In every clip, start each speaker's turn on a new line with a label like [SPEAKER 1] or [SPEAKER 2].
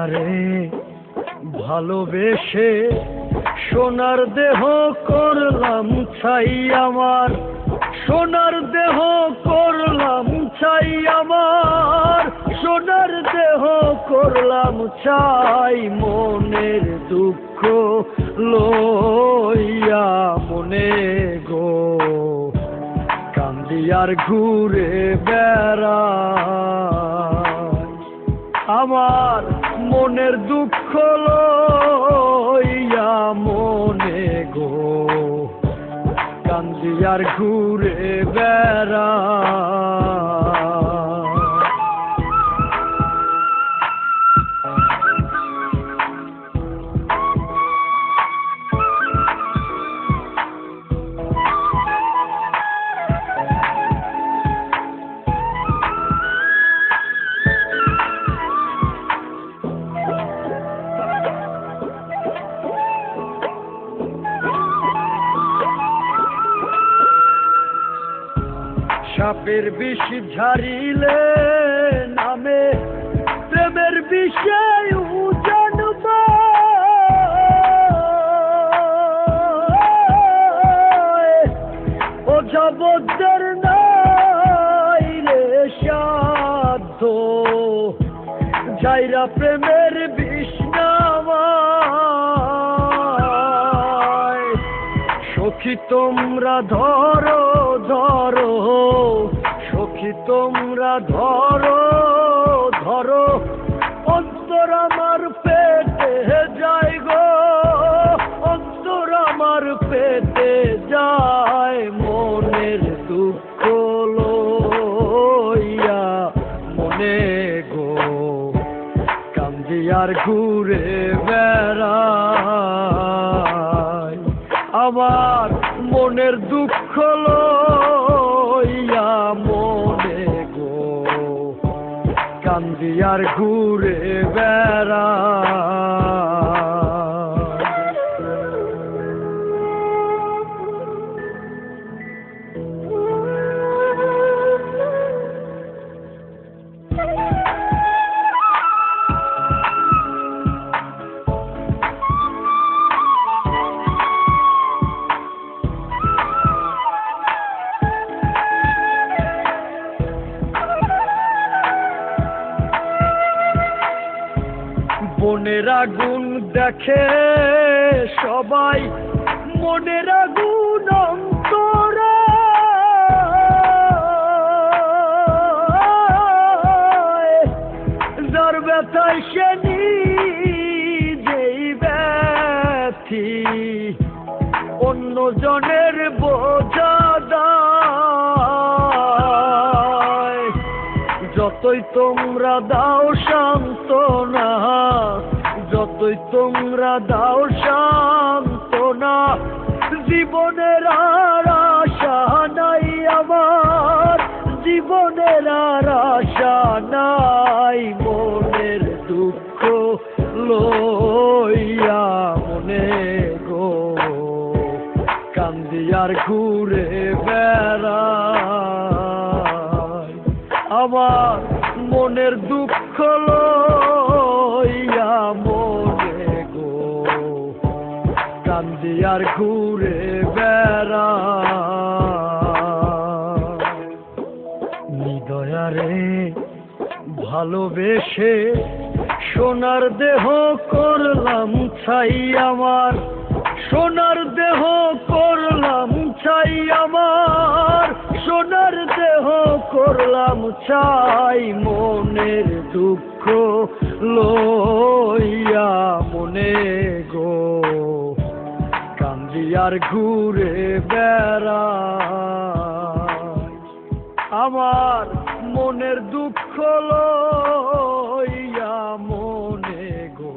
[SPEAKER 1] দয়ারে ভালোবেসে সোনার দেহ করলাম ছাই আমার, সোনার দেহ করলাম ছাই আমার, সোনার দেহ করলাম ছাই। মনের দুঃখ লইয়া মনে গো কান্দি আর ঘুরে বেড়াই। আমার মনের দুঃখ লইয়া মনে গো কান্দি আর ঘুরে বেড়াই। সাপের বিষ ঝাড়িলে নামে প্রেমের বিষয় জানব, ও জবদের নাই রে সাধ্য যাইরা প্রেমের বিষ নামায়। সখী তোমরা ধরো ধরো, সখী তোমরা ধরো ধরো, অন্তর আমার পেটে যায় গো, অন্তর আমার পেটে যায়। মনের দুঃখ লইয়া মনে গো কান্দি আর ঘুরে বেড়াই। আমার মনের দুঃখ লইয়া মনে গো কান্দি আর ঘুরে বেড়াই। মনের আগুন দেখে সবাই, মনের আগুন অন্তরে যার ব্যথায় সে নিজেই ব্যথি, অন্য জনের বোঝা দায়। যতই তোমরা দাও সান্ত্বনা, যতই তোমরা দাও সান্ত্বনা, জীবনের আর আশা নাই আমার, জীবনের আর আশা নাই। মনের দুঃখ লইয়া মনে গো কান্দি আর ঘুরে বেড়াই। আমার মনের দুঃখ লইয়া মনে গো কান্দি আর ঘুরে বেড়াই। নিদয়ারে ভালোবেসে সোনার দেহ করলাম ছাই আমার, সোনার দেহ করলাম ছাই আমার, সোনার দেহ করলাম ছাই। মনের দুঃখ লইয়া মনে গো কান্দি আর ঘুরে বেড়াই। আমার মনের দুঃখ লইয়া মনে গো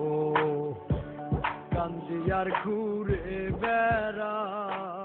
[SPEAKER 1] কান্দি আর ঘুরে বেড়াই।